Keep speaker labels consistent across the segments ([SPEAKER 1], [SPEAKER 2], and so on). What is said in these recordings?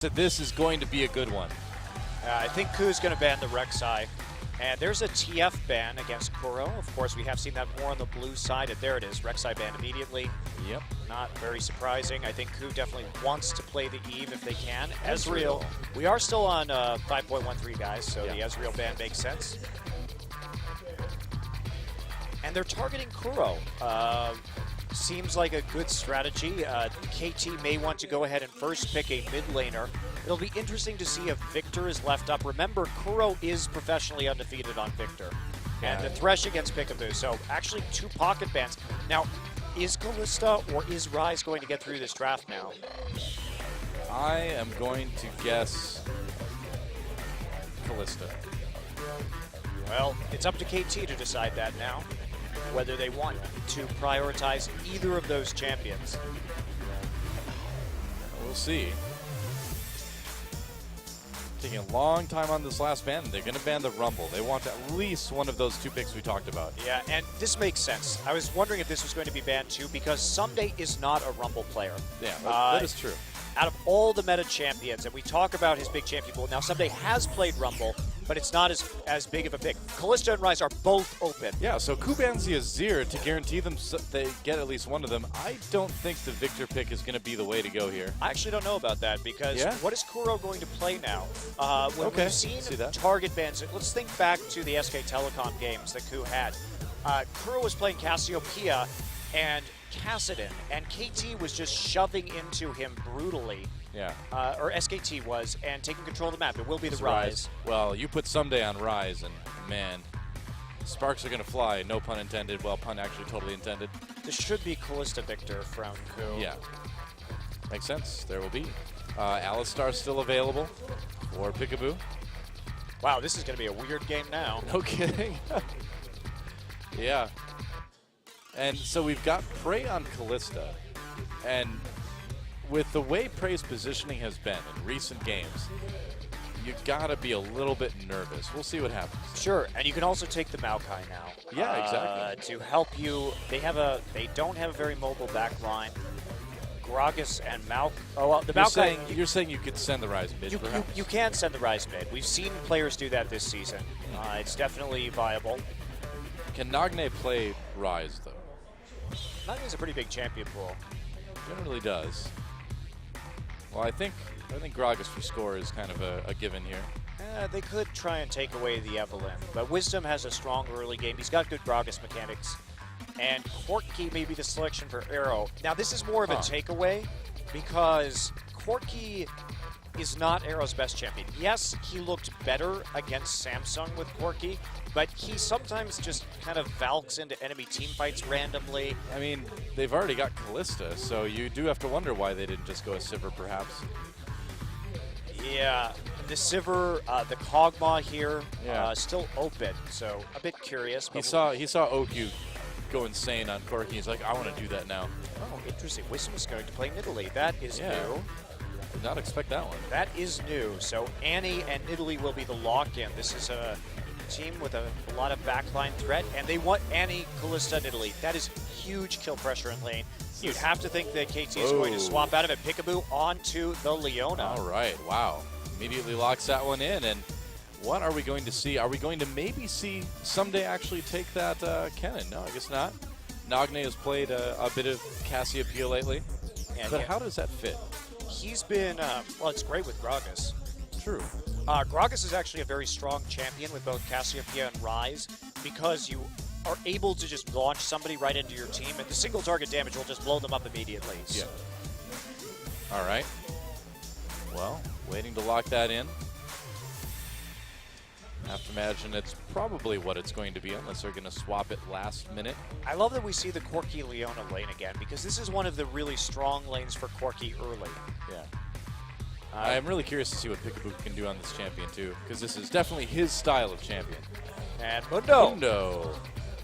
[SPEAKER 1] that this is going to be a good one.
[SPEAKER 2] I think KOO's going to ban the Rek'Sai. And there's a TF ban against KOO. Of course, we have seen that more on the blue side. And there it is, Rek'Sai banned immediately.
[SPEAKER 1] Yep.
[SPEAKER 2] Not very surprising. I think KOO definitely wants to play the Eve if they can. Ezreal. We are still on 5.13, guys, so the Ezreal ban makes sense. And they're targeting KOO. Seems like a good strategy. KT may want to go ahead and first pick a mid laner. It'll be interesting to see if Victor is left up. Remember, KOO is professionally undefeated on Victor. And the Thresh against Peekaboo. So actually 2 pocket bans. Now, is Kalista or is Ryze going to get through this draft now?
[SPEAKER 1] I am going to guess Kalista.
[SPEAKER 2] Well, it's up to KT to decide that now, whether they want to prioritize either of those champions.
[SPEAKER 1] We'll see. Taking a long time on this last ban, and they're going to ban the Rumble. They want at least one of those 2 picks we talked about.
[SPEAKER 2] Yeah, and this makes sense. I was wondering if this was going to be banned too, because Someday is not a Rumble player.
[SPEAKER 1] Yeah, that is true.
[SPEAKER 2] Out of all the meta champions, and we talk about his big champion pool, now Someday has played Rumble, but it's not as big of a pick. Kalista and Ryze are both open.
[SPEAKER 1] Yeah, so KOO bans the Azir to guarantee them they get at least one of them. I don't think the Victor pick is going to be the way to go here.
[SPEAKER 2] I actually don't know about that, because what is KOO going to play now? When we've seen target bans, let's think back to the SK Telecom games that KOO had. KOO was playing Cassiopeia and Kassadin, and KT was just shoving into him brutally.
[SPEAKER 1] Yeah.
[SPEAKER 2] Or SKT was, and taking control of the map. It will be the Ryze.
[SPEAKER 1] Well, you put Someday on Ryze, and man, sparks are going to fly. No pun intended. Well, pun actually totally intended.
[SPEAKER 2] This should be Kalista Victor from KOO.
[SPEAKER 1] Yeah. Makes sense. There will be. Alistar still available for Peekaboo.
[SPEAKER 2] Wow, this is going to be a weird game now.
[SPEAKER 1] No kidding. Yeah. And so we've got Prey on Kalista, and with the way Prey's positioning has been in recent games, you gotta be a little bit nervous. We'll see what happens.
[SPEAKER 2] Sure, and you can also take the Maokai now.
[SPEAKER 1] Yeah, exactly.
[SPEAKER 2] To help you, they don't have a very mobile back line. Gragas and Maokai. Oh, well, the Maokai.
[SPEAKER 1] You're saying you could send the Ryze mid, perhaps?
[SPEAKER 2] You can send the Ryze mid. We've seen players do that this season. It's definitely viable.
[SPEAKER 1] Can Nagne play Ryze though?
[SPEAKER 2] Nagne's a pretty big champion pool.
[SPEAKER 1] Generally does. Well, I think Gragas for score is kind of a given here.
[SPEAKER 2] They could try and take away the Evelynn, but Wisdom has a strong early game. He's got good Gragas mechanics. And Corki may be the selection for Arrow. Now, this is more of a takeaway because Corki is not Arrow's best champion. Yes, he looked better against Samsung with Corki, but he sometimes just kind of valks into enemy team fights randomly.
[SPEAKER 1] I mean, they've already got Kalista, so you do have to wonder why they didn't just go a Sivir, perhaps.
[SPEAKER 2] Yeah, the Sivir, the Kog'Maw here, still open, so a bit curious. But
[SPEAKER 1] he saw Oku go insane on Corki. He's like, I want to do that now.
[SPEAKER 2] Oh, interesting. Wisdom is going to play Nidalee. That is new.
[SPEAKER 1] Did not expect that one.
[SPEAKER 2] That is new. So Annie and Nidalee will be the lock-in. This is a team with a lot of backline threat, and they want Annie, Kalista, Nidalee. That is huge kill pressure in lane. You'd have to think that KT is going to swap out of it. Peekaboo onto the Leona.
[SPEAKER 1] All right, wow. Immediately locks that one in, and what are we going to see? Are we going to maybe see Someday actually take that Kennen? No, I guess not. Nagne has played a bit of Cassiopeia lately, but how does that fit?
[SPEAKER 2] He's been, well, it's great with Gragas.
[SPEAKER 1] True.
[SPEAKER 2] Gragas is actually a very strong champion with both Cassiopeia and Ryze because you are able to just launch somebody right into your team, and the single target damage will just blow them up immediately.
[SPEAKER 1] Yeah. All right. Well, waiting to lock that in. I have to imagine it's probably what it's going to be unless they're going to swap it last minute.
[SPEAKER 2] I love that we see the Corki Leona lane again because this is one of the really strong lanes for Corki early.
[SPEAKER 1] Yeah. I'm really curious to see what Peekaboo can do on this champion too, because this is definitely his style of champion.
[SPEAKER 2] And Mundo.
[SPEAKER 1] Mundo.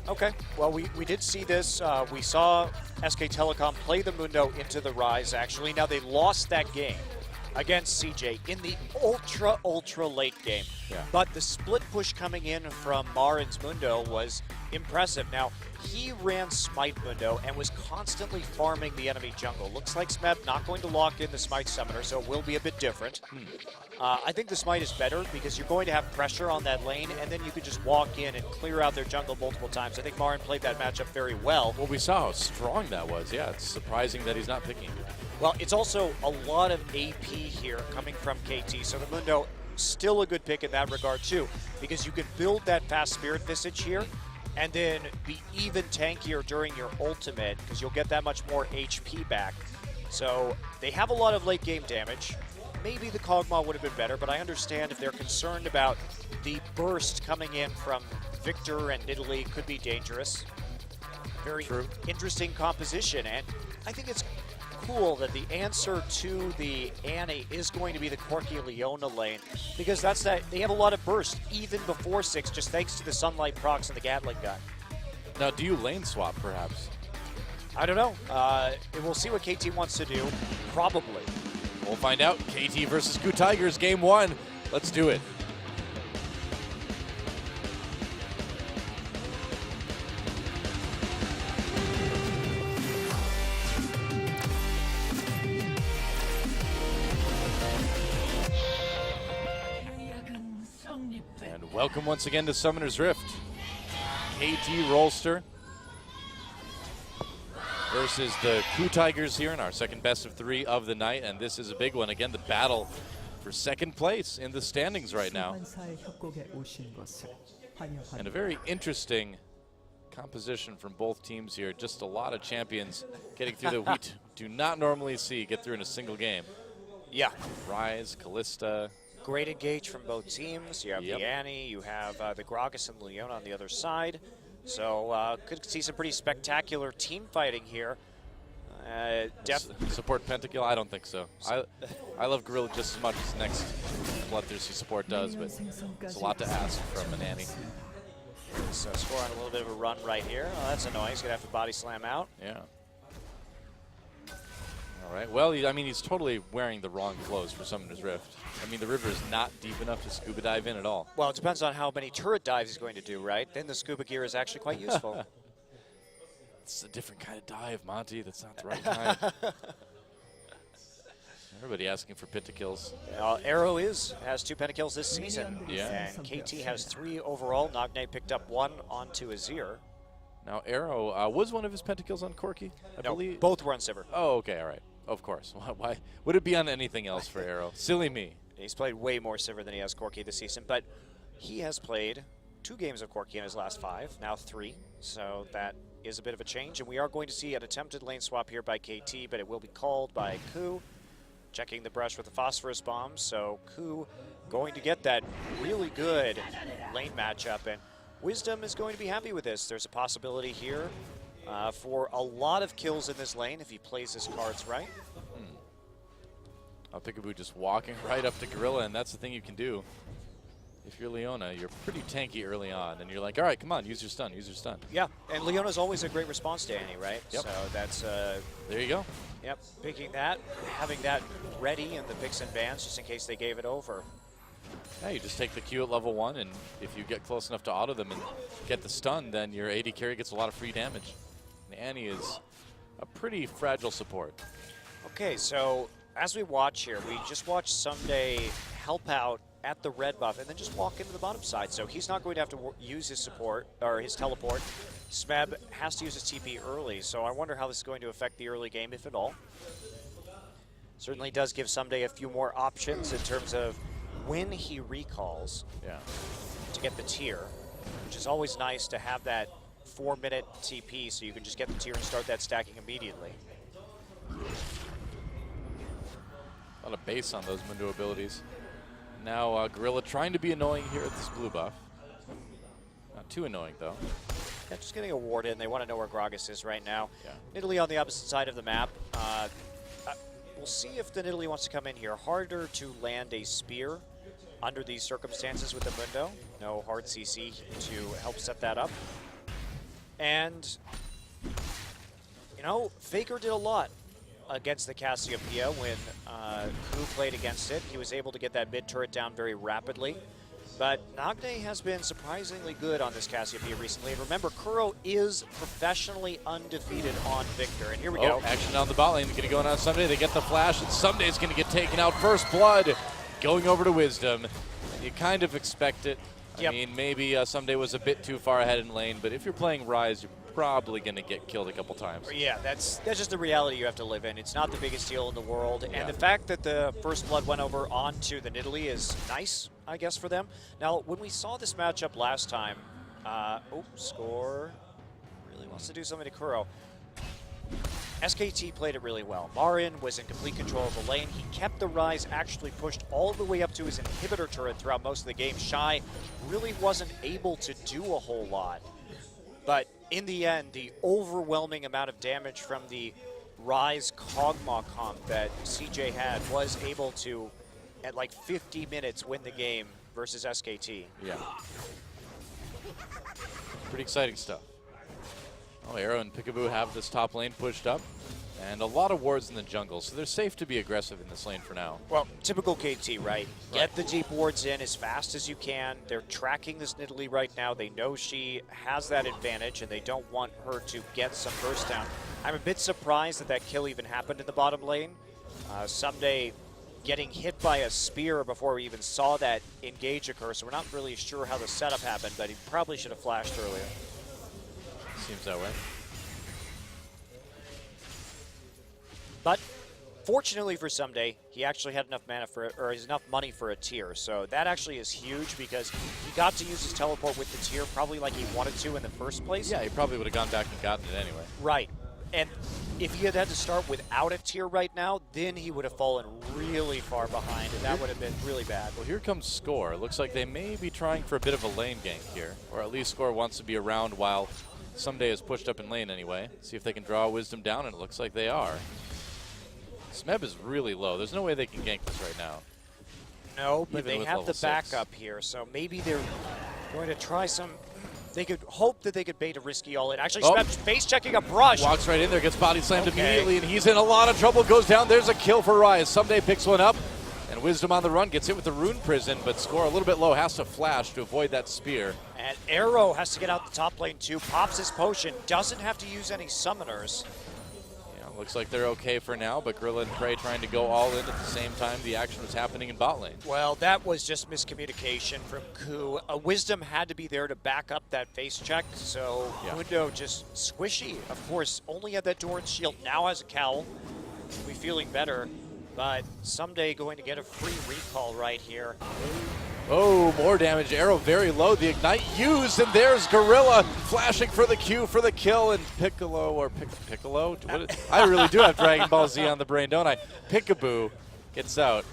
[SPEAKER 2] Okay, well, we did see this. We saw SK Telecom play the Mundo into the Ryze, actually. Now, they lost that game against CJ in the ultra late game.
[SPEAKER 1] Yeah.
[SPEAKER 2] But the split push coming in from Marin's Mundo was impressive. Now, he ran Smite Mundo and was constantly farming the enemy jungle. Looks like Smeb not going to lock in the Smite Summoner, so it will be a bit different. I think the Smite is better because you're going to have pressure on that lane, and then you could just walk in and clear out their jungle multiple times. I think Marin played that matchup very well.
[SPEAKER 1] Well, we saw how strong that was. Yeah, it's surprising that he's not picking.
[SPEAKER 2] Well, it's also a lot of AP here coming from KT, so the Mundo still a good pick in that regard too, because you can build that fast Spirit Visage here and then be even tankier during your ultimate because you'll get that much more HP back. So they have a lot of late game damage. Maybe the Kog'Maw would have been better, but I understand if they're concerned about the burst coming in from Victor and Nidalee could be dangerous. Very
[SPEAKER 1] True.
[SPEAKER 2] Interesting composition, and I think it's cool that the answer to the Annie is going to be the Corki Leona lane, because that's that they have a lot of burst even before 6, just thanks to the Sunlight procs and the Gatling gun.
[SPEAKER 1] Now, do you lane swap perhaps?
[SPEAKER 2] I don't know. We'll see what KT wants to do. Probably.
[SPEAKER 1] We'll find out. KT versus KOO Tigers, game 1. Let's do it. And welcome once again to Summoner's Rift. KT Rolster versus the KOO Tigers here in our second best of 3 of the night, and this is a big one. Again, the battle for second place in the standings right now. And a very interesting composition from both teams here. Just a lot of champions getting through that we do not normally see get through in a single game.
[SPEAKER 2] Yeah.
[SPEAKER 1] Ryze, Kalista.
[SPEAKER 2] Great engage from both teams. You have
[SPEAKER 1] Yep.
[SPEAKER 2] the Annie, you have the Gragas and Leona on the other side. So could see some pretty spectacular team fighting here.
[SPEAKER 1] Support Pentakill? I don't think so. I love Gorilla just as much as next Bloodthirsty support does, but it's a lot to ask from an Annie.
[SPEAKER 2] So score on a little bit of a run right here. Oh, that's annoying. He's going to have to body slam out.
[SPEAKER 1] Yeah. All right. Well, I mean, he's totally wearing the wrong clothes for Summoner's Rift. I mean, the river is not deep enough to scuba dive in at all.
[SPEAKER 2] Well, it depends on how many turret dives he's going to do, right? Then the scuba gear is actually quite useful.
[SPEAKER 1] It's a different kind of dive, Monty. That's not the right kind. Everybody asking for pentakills.
[SPEAKER 2] Arrow has 2 pentakills this season.
[SPEAKER 1] Yeah.
[SPEAKER 2] And KT has 3 overall. Nagne picked up 1 onto Azir.
[SPEAKER 1] Now, Arrow, was one of his pentakills on Corki? I believe.
[SPEAKER 2] Both were on Sivir.
[SPEAKER 1] Oh, okay, all right. Of course. Why would it be on anything else for Arrow? Silly me.
[SPEAKER 2] He's played way more Sivir than he has Corki this season, but he has played 2 games of Corki in his last 5, now 3. So that is a bit of a change, and we are going to see an attempted lane swap here by KT, but it will be called by KOO. Checking the brush with the Phosphorus Bomb, so KOO going to get that really good lane matchup, and Wisdom is going to be happy with this. There's a possibility here for a lot of kills in this lane if he plays his cards right.
[SPEAKER 1] Peekaboo just walking right up to Gorilla, and that's the thing you can do. If you're Leona, you're pretty tanky early on, and you're like, all right, come on, use your stun, use your stun.
[SPEAKER 2] Yeah, and Leona's always a great response to Annie, right?
[SPEAKER 1] Yep.
[SPEAKER 2] So that's...
[SPEAKER 1] there you go.
[SPEAKER 2] Yep, picking that, having that ready in the picks and bans just in case they gave it over.
[SPEAKER 1] Yeah, you just take the Q at level 1, and if you get close enough to auto them and get the stun, then your AD carry gets a lot of free damage. And Annie is a pretty fragile support.
[SPEAKER 2] Okay, so as we watch here, we just watched Someday help out at the red buff and then just walk into the bottom side. So he's not going to have to use his support or his teleport. Smeb has to use his TP early, so I wonder how this is going to affect the early game, if at all. Certainly does give Someday a few more options in terms of when he recalls to get the tier, which is always nice to have that 4-minute TP so you can just get the tier and start that stacking immediately.
[SPEAKER 1] A lot of base on those Mundo abilities. Now Gorilla trying to be annoying here at this blue buff. Not too annoying though.
[SPEAKER 2] Yeah, just getting a ward in. They want to know where Gragas is right now.
[SPEAKER 1] Yeah.
[SPEAKER 2] Nidalee on the opposite side of the map. We'll see if the Nidalee wants to come in here. Harder to land a spear under these circumstances with the Mundo. No hard CC to help set that up. And, you know, Faker did a lot against the Cassiopeia when KOO played against it. He was able to get that mid turret down very rapidly. But Nagne has been surprisingly good on this Cassiopeia recently. And remember, KOO is professionally undefeated on Victor. And here we go.
[SPEAKER 1] Action down the bot lane. Going to go on Someday. They get the flash, and Someday's going to get taken out. First blood going over to Wisdom. You kind of expect it. I mean, maybe Someday was a bit too far ahead in lane, but if you're playing Rise, you're probably going to get killed a couple times.
[SPEAKER 2] Yeah, that's just the reality you have to live in. It's not the biggest deal in the world. And the fact that the first blood went over onto the Nidalee is nice, I guess, for them. Now, when we saw this matchup last time, Score really wants to do something to KOO. SKT played it really well. Marin was in complete control of the lane. He kept the Rise actually pushed all the way up to his inhibitor turret throughout most of the game. Shy really wasn't able to do a whole lot. But in the end, the overwhelming amount of damage from the Rise Kog'Maw comp that CJ had was able to, at like 50 minutes, win the game versus SKT.
[SPEAKER 1] Yeah. Pretty exciting stuff. Oh, Arrow and Peekaboo have this top lane pushed up, and a lot of wards in the jungle, so they're safe to be aggressive in this lane for now.
[SPEAKER 2] Well, typical KT, right? Get the deep wards in as fast as you can. They're tracking this Nidalee right now. They know she has that advantage, and they don't want her to get some burst down. I'm a bit surprised that that kill even happened in the bottom lane. Someday getting hit by a spear before we even saw that engage occur, so we're not really sure how the setup happened, but he probably should have flashed earlier.
[SPEAKER 1] Seems that way.
[SPEAKER 2] But fortunately for Someday, he actually had enough mana for, or enough money for a tier. So that actually is huge because he got to use his teleport with the tier probably like he wanted to in the first place.
[SPEAKER 1] Yeah, he probably would have gone back and gotten it anyway.
[SPEAKER 2] Right. And if he had had to start without a tier right now, then he would have fallen really far behind, and that would have been really bad.
[SPEAKER 1] Well, here comes Score. It looks like they may be trying for a bit of a lane gank here, or at least Score wants to be around while Someday is pushed up in lane anyway. See if they can draw Wisdom down, and it looks like they are. Smeb is really low. There's no way they can gank this right now.
[SPEAKER 2] No, but they have the backup here, so maybe they're going to try some. They could hope that they could bait a risky all-in. Actually, Smeb's face checking a brush.
[SPEAKER 1] Walks right in there, gets body slammed immediately, and he's in a lot of trouble. Goes down. There's a kill for Rise. Someday picks one up, and Wisdom on the run gets hit with the Rune Prison, but Score a little bit low, has to flash to avoid that spear.
[SPEAKER 2] And Arrow has to get out the top lane too. Pops his potion. Doesn't have to use any summoners.
[SPEAKER 1] Looks like they're okay for now, but Gorilla and Prey trying to go all in at the same time the action was happening in bot lane.
[SPEAKER 2] Well, that was just miscommunication from KOO. Wisdom had to be there to back up that face check, so Mundo just squishy. Of course, only had that Doran's shield, now has a cowl. We'll be feeling better, but Someday going to get a free recall right here.
[SPEAKER 1] Oh, more damage. Arrow very low. The Ignite used, and there's Gorilla flashing for the Q for the kill, and Piccolo, or Piccolo? I really do have Dragon Ball Z on the brain, don't I? Peekaboo gets out.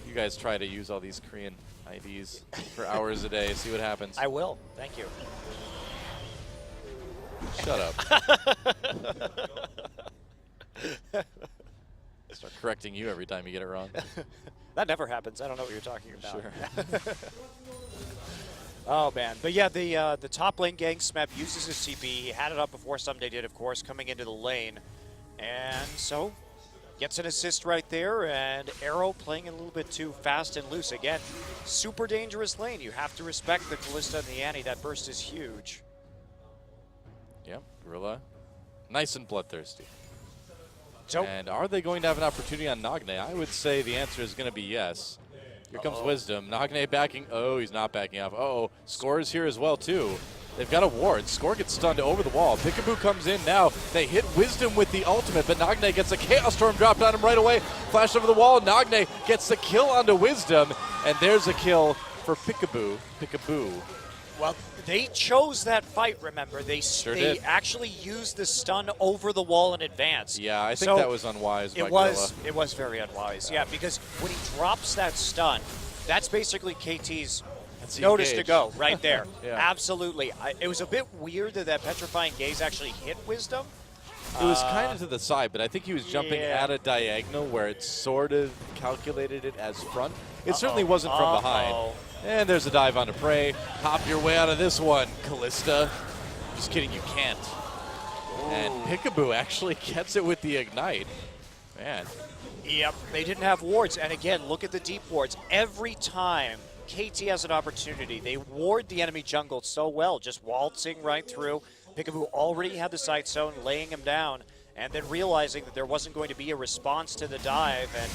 [SPEAKER 1] You guys try to use all these Korean IDs for hours a day. See what happens.
[SPEAKER 2] I will. Thank you.
[SPEAKER 1] Shut up. Start correcting you every time you get it wrong.
[SPEAKER 2] That never happens. I don't know what you're talking about.
[SPEAKER 1] Sure.
[SPEAKER 2] Oh, man. But yeah, the top lane gang, Smeb uses his CP. He had it up before Someday did, of course, coming into the lane. And so, gets an assist right there, and Arrow playing a little bit too fast and loose. Again, super dangerous lane. You have to respect the Kalista and the Annie. That burst is huge.
[SPEAKER 1] Yep, Gorilla. Nice and bloodthirsty.
[SPEAKER 2] So,
[SPEAKER 1] and are they going to have an opportunity on Nagne? I would say the answer is going to be yes. Here comes Wisdom. Nagne backing. Oh, he's not backing off. Uh-oh. Score is here as well, too. They've got a ward. Score gets stunned over the wall. Peekaboo comes in now. They hit Wisdom with the ultimate, but Nagne gets a Chaos Storm dropped on him right away. Flash over the wall. Nagne gets the kill onto Wisdom, and there's a kill for Peekaboo. Peekaboo.
[SPEAKER 2] Well, they chose that fight, remember. They
[SPEAKER 1] did.
[SPEAKER 2] actually used the stun over the wall in advance.
[SPEAKER 1] Yeah, I think that was unwise by Gorilla.
[SPEAKER 2] It was very unwise, yeah, because when he drops that stun, that's basically KT's notice to go right there. Absolutely. It was a bit weird that Petrifying Gaze actually hit Wisdom.
[SPEAKER 1] It was kind of to the side, but I think he was jumping at a diagonal where it sort of calculated it as front. It certainly wasn't from behind. And there's a dive onto Prey. Hop your way out of this one, Kalista. Just kidding, you can't. And Peekaboo actually gets it with the Ignite. Man.
[SPEAKER 2] Yep, they didn't have wards. And again, look at the deep wards. Every time KT has an opportunity. They ward the enemy jungle so well, just waltzing right through. Peekaboo already had the sight zone, laying him down, and then realizing that there wasn't going to be a response to the dive, and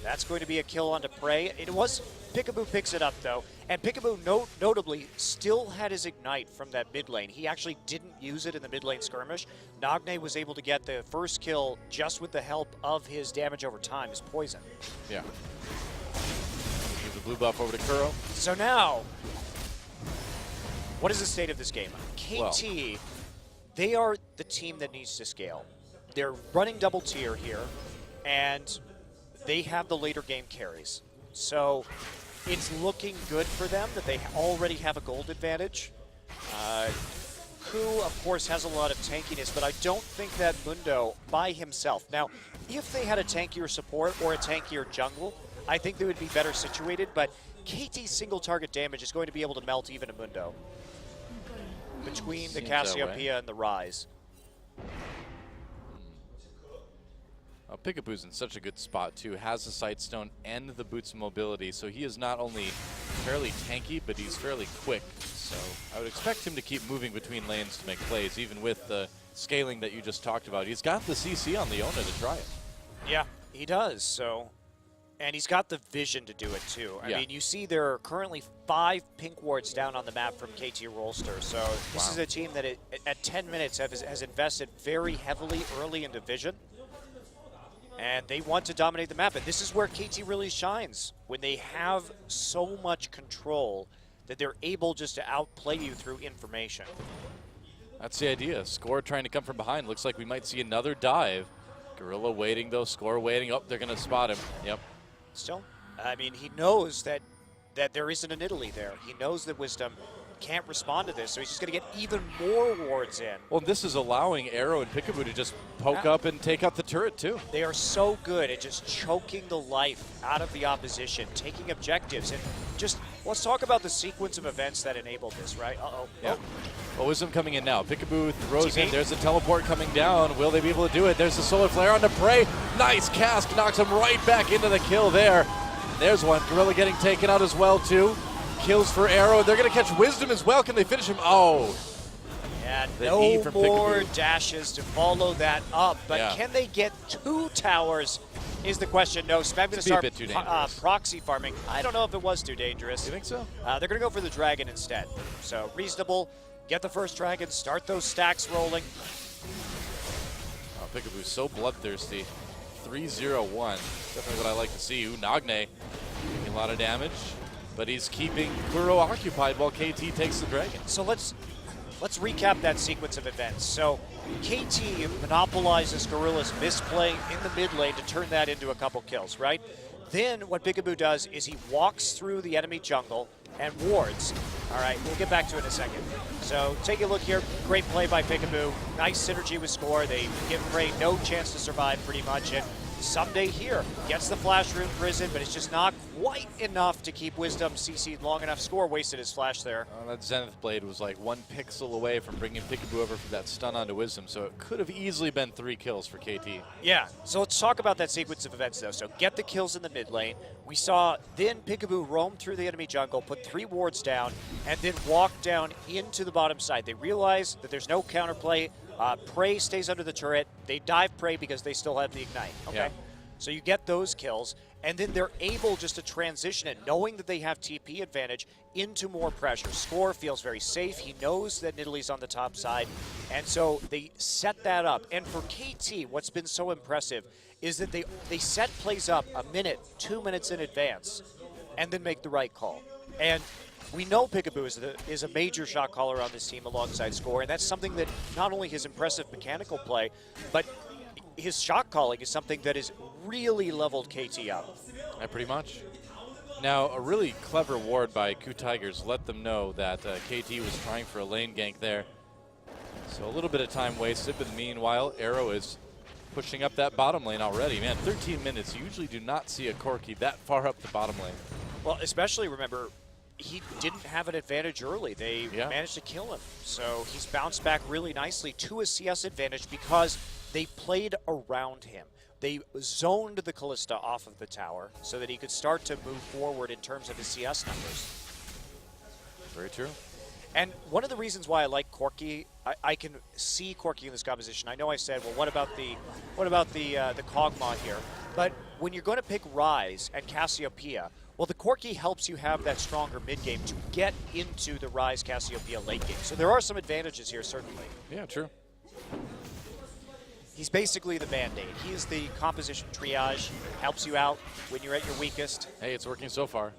[SPEAKER 2] that's going to be a kill onto Prey. It was, Peekaboo picks it up though, and Peekaboo notably still had his ignite from that mid lane. He actually didn't use it in the mid lane skirmish. Nagne was able to get the first kill just with the help of his damage over time, his poison.
[SPEAKER 1] Yeah. Give the blue buff over to Kuro.
[SPEAKER 2] So now, what is the state of this game? KT,
[SPEAKER 1] Well,
[SPEAKER 2] they are the team that needs to scale. They're running double tier here, and they have the later game carries. So it's looking good for them that they already have a gold advantage. KOO, of course, has a lot of tankiness, but I don't think that Mundo by himself. Now, if they had a tankier support or a tankier jungle, I think they would be better situated, but KT's single target damage is going to be able to melt even a Mundo between the
[SPEAKER 1] Seems that way.
[SPEAKER 2] Cassiopeia and the Rise.
[SPEAKER 1] Peekaboo's in such a good spot too. Has the sight stone and the boots of mobility, so he is not only fairly tanky, but he's fairly quick. So I would expect him to keep moving between lanes to make plays, even with the scaling that you just talked about. He's got the CC on Leona to try it.
[SPEAKER 2] Yeah, he does. So, and he's got the vision to do it too. I mean, you see there are currently 5 pink wards down on the map from KT Rolster. So this is a team that at 10 minutes has invested very heavily early into vision. And they want to dominate the map. And this is where KT really shines, when they have so much control that they're able just to outplay you through information.
[SPEAKER 1] That's the idea. Score trying to come from behind. Looks like we might see another dive. Gorilla waiting though, Score waiting. Oh, they're going to spot him. Yep.
[SPEAKER 2] Still, I mean, he knows that there isn't an Italy there. He knows that Wisdom can't respond to this, so he's just going to get even more wards in.
[SPEAKER 1] Well, this is allowing Arrow and Peekaboo to just poke up and take out the turret too.
[SPEAKER 2] They are so good at just choking the life out of the opposition, taking objectives, and just let's talk about the sequence of events that enabled this, right? Uh-oh.
[SPEAKER 1] Yeah. Well, Wisdom coming in now. Peekaboo throws
[SPEAKER 2] TP.
[SPEAKER 1] in. There's a teleport coming down. Will they be able to do it? There's the solar flare on the Prey. Nice cast. Knocks him right back into the kill there. There's one. Gorilla getting taken out as well too. Kills for Arrow. They're going to catch Wisdom as well. Can they finish him? Oh.
[SPEAKER 2] Yeah,
[SPEAKER 1] The E
[SPEAKER 2] no
[SPEAKER 1] from
[SPEAKER 2] more
[SPEAKER 1] Peekaboo.
[SPEAKER 2] dashes to follow that up. But
[SPEAKER 1] Yeah.
[SPEAKER 2] can they get 2 towers is the question. No, Spam going to
[SPEAKER 1] It's
[SPEAKER 2] start
[SPEAKER 1] a bit too dangerous.
[SPEAKER 2] proxy farming. I don't know if it was too dangerous.
[SPEAKER 1] You think so?
[SPEAKER 2] They're going to go for the dragon instead. So reasonable. Get the first dragon. Start those stacks rolling.
[SPEAKER 1] Oh, Peekaboo's so bloodthirsty. 3-0-1. Definitely what I like to see. Nagne taking a lot of damage, but he's keeping Kuro occupied while KT takes the dragon.
[SPEAKER 2] So let's recap that sequence of events. So KT monopolizes Gorilla's misplay in the mid lane to turn that into a couple kills, right? Then what Peekaboo does is he walks through the enemy jungle and wards. All right, we'll get back to it in a second. So take a look here. Great play by Peekaboo. Nice synergy with Score. They give Prey no chance to survive pretty much. And someday here gets the flash rune prison, but it's just not quite enough to keep Wisdom CC'd long enough. Score wasted his flash there.
[SPEAKER 1] That Zenith Blade was like 1 pixel away from bringing Peekaboo over for that stun onto Wisdom, so it could have easily been 3 kills for KT.
[SPEAKER 2] Yeah, so let's talk about that sequence of events though. So get the kills in the mid lane. We saw then Peekaboo roam through the enemy jungle, put 3 wards down, and then walk down into the bottom side. They realize that there's no counterplay. Prey stays under the turret. They dive Prey because they still have the ignite, okay?
[SPEAKER 1] Yeah.
[SPEAKER 2] So you get those kills, and then they're able just to transition it, knowing that they have TP advantage, into more pressure. Score feels very safe. He knows that Nidalee's on the top side, and so they set that up. And for KT, what's been so impressive is that they set plays up a minute, 2 minutes in advance, and then make the right call. And we know Peekaboo is a major shot caller on this team alongside Score, and that's something that not only his impressive mechanical play, but his shot calling is something that has really leveled KT up.
[SPEAKER 1] Yeah, pretty much. Now, a really clever ward by KOO Tigers let them know that KT was trying for a lane gank there. So a little bit of time wasted, but meanwhile, Arrow is pushing up that bottom lane already. Man, 13 minutes. You usually do not see a Corki that far up the bottom lane.
[SPEAKER 2] Well, especially remember, he didn't have an advantage early. They managed to kill him. So he's bounced back really nicely to a CS advantage because they played around him. they zoned the Callista off of the tower so that he could start to move forward in terms of his CS numbers.
[SPEAKER 1] Very true.
[SPEAKER 2] And one of the reasons why I like Corki, I can see Corki in this composition. I know I said, well, what about the Kog'Maw here? But when you're going to pick Ryze and Cassiopeia, well, the Corki helps you have that stronger mid game to get into the Ryze Cassiopeia late game. So there are some advantages here, certainly.
[SPEAKER 1] Yeah, true.
[SPEAKER 2] He's basically the Band-Aid. He is the composition triage, helps you out when you're at your weakest.
[SPEAKER 1] Hey, it's working so far.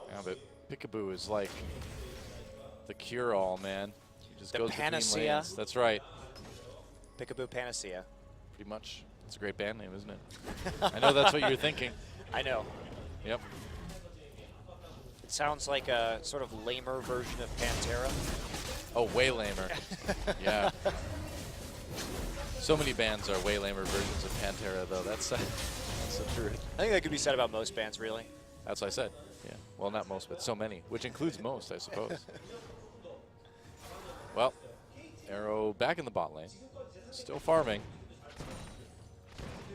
[SPEAKER 1] Yeah, but Peekaboo is like the cure-all, man. He just
[SPEAKER 2] The
[SPEAKER 1] goes between
[SPEAKER 2] panacea.
[SPEAKER 1] lanes. That's right.
[SPEAKER 2] Peekaboo Panacea.
[SPEAKER 1] Pretty much. It's a great band name, isn't it? I know that's what you were thinking.
[SPEAKER 2] I know.
[SPEAKER 1] Yep.
[SPEAKER 2] It sounds like a sort of lamer version of Pantera.
[SPEAKER 1] Oh, way lamer. Yeah. So many bands are way lamer versions of Pantera, though. That's the truth.
[SPEAKER 2] I think that could be said about most bands, really.
[SPEAKER 1] That's what I said. Yeah. Well, not most, but so many, which includes most, I suppose. Well, Arrow back in the bot lane. Still farming.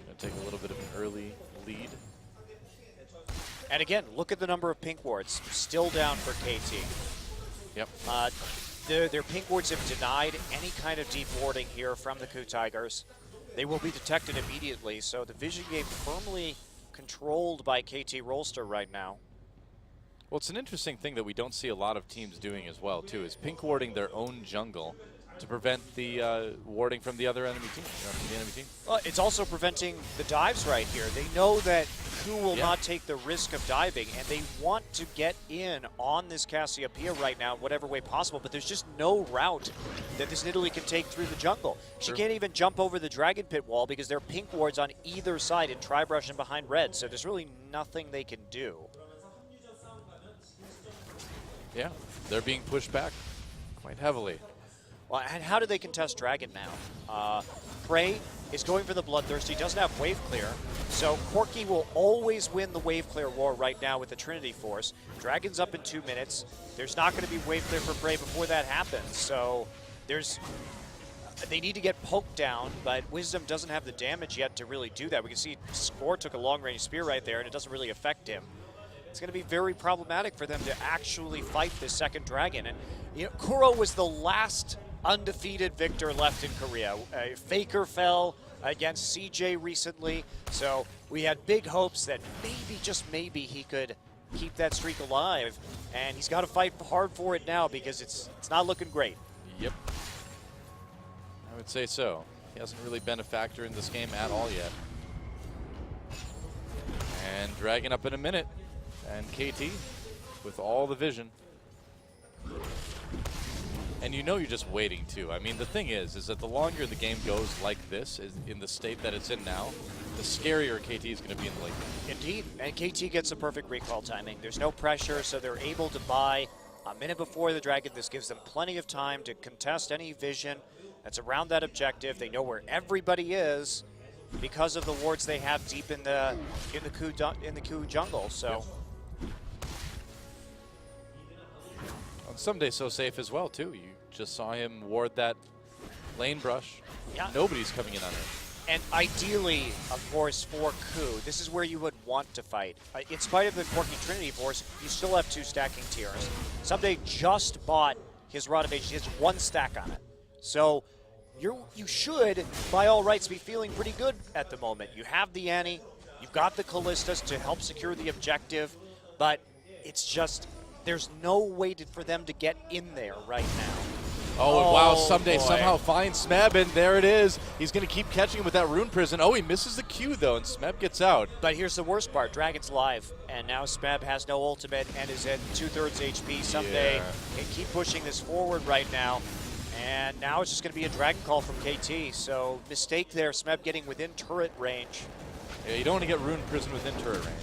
[SPEAKER 1] Gonna take a little bit of an early lead.
[SPEAKER 2] And again, look at the number of pink wards. Still down for KT.
[SPEAKER 1] Yep.
[SPEAKER 2] Their pink wards have denied any kind of deep warding here from the KOO Tigers. They will be detected immediately, so the vision game firmly controlled by KT Rolster right now.
[SPEAKER 1] Well, it's an interesting thing that we don't see a lot of teams doing as well, too, is pink warding their own jungle to prevent the warding from the other enemy team. From the enemy team.
[SPEAKER 2] It's also preventing the dives right here. They know that KOO will not take the risk of diving, and they want to get in on this Cassiopeia right now in whatever way possible, but there's just no route that this Nidalee can take through the jungle. She can't even jump over the Dragon Pit wall because there are pink wards on either side in Tribrush and behind red, so there's really nothing they can do.
[SPEAKER 1] Yeah, they're being pushed back quite heavily.
[SPEAKER 2] Well, and how do they contest Dragon now? Prey is going for the Bloodthirsty, doesn't have wave clear, so Corki will always win the wave clear war right now with the Trinity Force. Dragon's up in 2 minutes. There's not going to be wave clear for Prey before that happens, so they need to get poked down, but Wisdom doesn't have the damage yet to really do that. We can see Score took a long-range spear right there, and it doesn't really affect him. It's going to be very problematic for them to actually fight this second dragon. And you know, Kuro was the last undefeated victor left in Korea. Faker fell against CJ recently, so we had big hopes that maybe, just maybe, he could keep that streak alive. And he's got to fight hard for it now because it's not looking great.
[SPEAKER 1] Yep. I would say so. He hasn't really been a factor in this game at all yet. And Dragon up in a minute. And KT with all the vision. And you know you're just waiting too. I mean, the thing is that the longer the game goes like this, is in the state that it's in now, the scarier KT is going to be in the late game.
[SPEAKER 2] Indeed, and KT gets the perfect recall timing. There's no pressure, so they're able to buy a minute before the Dragon. This gives them plenty of time to contest any vision that's around that objective. They know where everybody is because of the wards they have deep in the KOO jungle. So.
[SPEAKER 1] Yep. Someday so safe as well, too. You just saw him ward that lane brush.
[SPEAKER 2] Yeah.
[SPEAKER 1] Nobody's coming in on it.
[SPEAKER 2] And ideally, of course, for KOO, this is where you would want to fight. In spite of the Corki Trinity Force, you still have 2 stacking tiers. Someday just bought his Rod of Ages. He has 1 stack on it. So you should, by all rights, be feeling pretty good at the moment. You have the Annie, you've got the Callistas to help secure the objective, but it's just... there's no way for them to get in there right now.
[SPEAKER 1] Oh, wow, Someday
[SPEAKER 2] boy.
[SPEAKER 1] somehow finds Smeb, and there it is. He's going to keep catching him with that Rune Prison. Oh, he misses the Q, though, and Smeb gets out.
[SPEAKER 2] But here's the worst part. Dragon's live, and now Smeb has no ultimate and is at 2/3 HP. Someday can keep pushing this forward right now. And now it's just going to be a Dragon Call from KT. So mistake there, Smeb getting within turret range.
[SPEAKER 1] Yeah, you don't want to get Rune Prison within turret range.